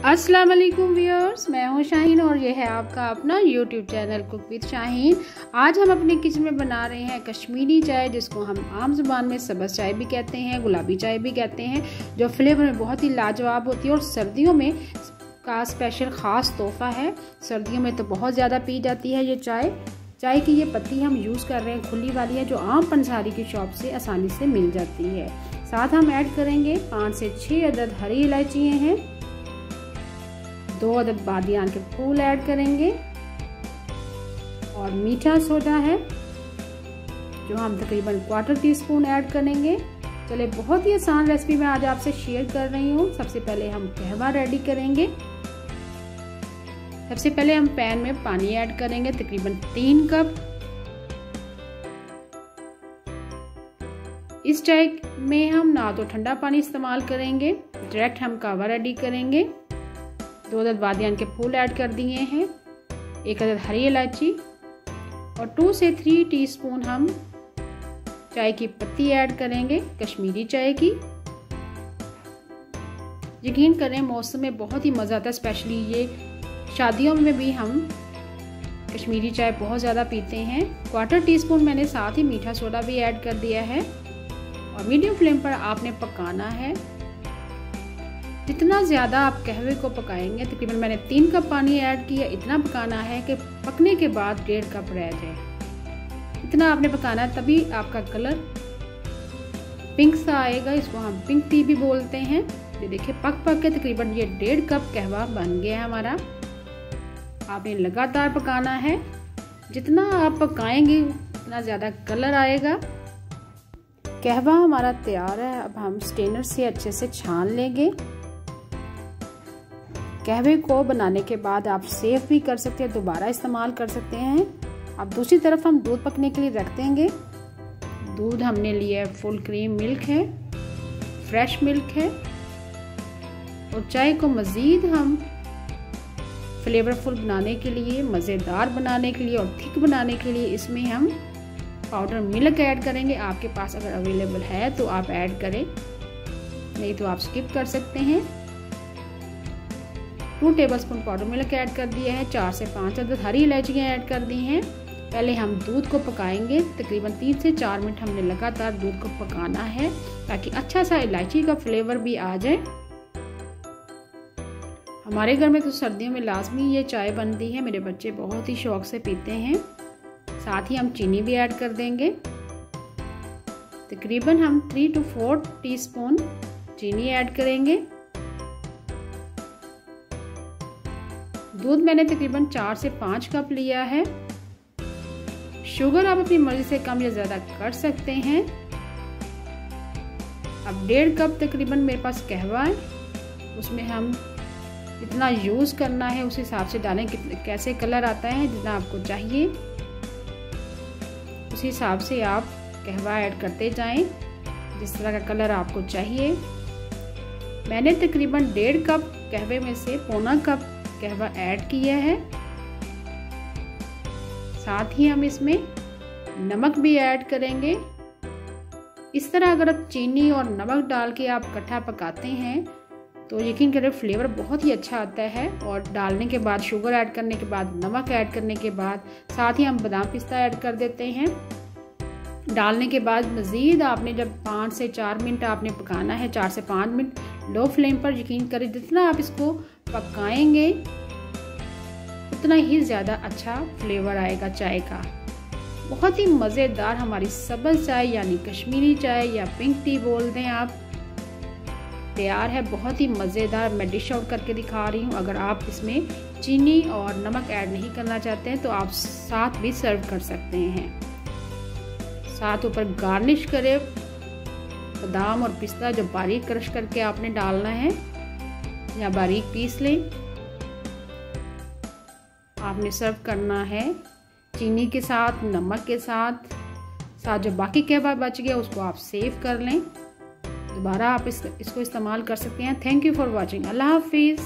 अस्सलाम वालेकुम व्यूअर्स, मैं हूं शाहीन और ये है आपका अपना YouTube channel cook with Shaheen. आज हम अपने किचन में बना रहे हैं कश्मीरी चाय, जिसको हम आम जुबान में सब्ज़ चाय भी कहते हैं, गुलाबी चाय भी कहते हैं, जो फ्लेवर में बहुत ही लाजवाब होती है और सर्दियों में का स्पेशल ख़ास तोहफ़ा है। सर्दियों में तो बहुत ज़्यादा पी जाती है ये चाय की ये पत्ती हम यूज़ कर रहे हैं खुली वाली है, जो आम पंसारी की शॉप से आसानी से मिल जाती है। साथ हम ऐड करेंगे 5 से 6 अदद हरी इलायचियाँ हैं, 2 अदद बादियान के फूल ऐड करेंगे और मीठा सोडा है जो हम तकरीबन 1/4 टीस्पून ऐड करेंगे। चले, बहुत ही आसान रेसिपी मैं आज आपसे शेयर कर रही हूँ। सबसे पहले हम कहवा रेडी करेंगे। सबसे पहले हम पैन में पानी ऐड करेंगे, तकरीबन 3 कप। इस चाय में हम ना तो ठंडा पानी इस्तेमाल करेंगे, डायरेक्ट हम कहवा रेडी करेंगे। 2 अदद बादियान के फूल ऐड कर दिए हैं, 1 अदद हरी इलायची और 2 से 3 टीस्पून हम चाय की पत्ती ऐड करेंगे, कश्मीरी चाय की। यकीन करें मौसम में बहुत ही मज़ा आता है, स्पेशली ये शादियों में भी हम कश्मीरी चाय बहुत ज़्यादा पीते हैं। 1/4 टीस्पून मैंने साथ ही मीठा सोडा भी ऐड कर दिया है और मीडियम फ्लेम पर आपने पकाना है। जितना ज़्यादा आप कहवे को पकाएंगे, तकरीबन मैंने 3 कप पानी ऐड किया, इतना पकाना है कि पकने के बाद 1.5 कप रह जाए। इतना आपने पकाना है, तभी आपका कलर पिंक सा आएगा। इसको हम पिंक टी भी बोलते हैं। ये देखिए पक के तकरीबन ये 1.5 कप कहवा बन गया है हमारा। आपने लगातार पकाना है, जितना आप पकाएंगे उतना ज़्यादा कलर आएगा। कहवा हमारा तैयार है। अब हम स्ट्रेनर से अच्छे से छान लेंगे। कहवे को बनाने के बाद आप सेव भी कर सकते हैं, दोबारा इस्तेमाल कर सकते हैं। अब दूसरी तरफ हम दूध पकने के लिए रख देंगे। दूध हमने लिया है, फुल क्रीम मिल्क है, फ्रेश मिल्क है और चाय को मज़ीद हम फ्लेवरफुल बनाने के लिए, मज़ेदार बनाने के लिए और थिक बनाने के लिए इसमें हम पाउडर मिल्क ऐड करेंगे। आपके पास अगर अवेलेबल है तो आप ऐड करें, नहीं तो आप स्किप कर सकते हैं। 2 टेबलस्पून पाउडर मिल्क ऐड कर दिया है, 4 से 5 अदद हरी इलायचियाँ ऐड कर दी हैं। पहले हम दूध को पकाएंगे, तकरीबन 3 से 4 मिनट हमने लगातार दूध को पकाना है ताकि अच्छा सा इलायची का फ्लेवर भी आ जाए। हमारे घर में तो सर्दियों में लाजमी ये चाय बनती है, मेरे बच्चे बहुत ही शौक से पीते हैं। साथ ही हम चीनी भी ऐड कर देंगे, तकरीबन हम 3 से 4 टीस्पून चीनी ऐड करेंगे। दूध मैंने तकरीबन 4 से 5 कप लिया है। शुगर आप अपनी मर्जी से कम या ज़्यादा कर सकते हैं। अब 1.5 कप तकरीबन मेरे पास कहवा है, उसमें हम जितना यूज़ करना है उस हिसाब से डालें। कैसे कलर आता है जितना आपको चाहिए उस हिसाब से आप कहवा ऐड करते जाएं, जिस तरह का कलर आपको चाहिए। मैंने तकरीबन 1.5 कप कहवे में से 1/4 कप कहवा ऐड किया है। साथ ही हम इसमें नमक भी ऐड करेंगे। इस तरह अगर आप चीनी और नमक डाल के आप इकट्ठा पकाते हैं तो यकीन करें फ्लेवर बहुत ही अच्छा आता है। और डालने के बाद, शुगर ऐड करने के बाद, नमक ऐड करने के बाद साथ ही हम बादाम पिस्ता ऐड कर देते हैं। डालने के बाद मज़ीद आपने जब 5 से 4 मिनट आपने पकाना है, 4 से 5 मिनट लो फ्लेम पर। यकीन करें जितना आप इसको पकाएंगे उतना ही ज़्यादा अच्छा फ्लेवर आएगा चाय का। बहुत ही मज़ेदार हमारी सब्ज़ चाय यानी कश्मीरी चाय या पिंक टी बोल दें आप, तैयार है। बहुत ही मज़ेदार मैं डिश आउट करके दिखा रही हूँ। अगर आप इसमें चीनी और नमक ऐड नहीं करना चाहते हैं तो आप साथ भी सर्व कर सकते हैं। साथ ऊपर गार्निश करें बादाम और पिस्ता जो बारीक क्रश करके आपने डालना है या बारीक पीस लें। आपने सर्व करना है चीनी के साथ, नमक के साथ। जो बाकी कहवा बच गया उसको आप सेव कर लें, दोबारा आप इसको इस्तेमाल कर सकते हैं। Thank you for watching. अल्लाह हाफिज़।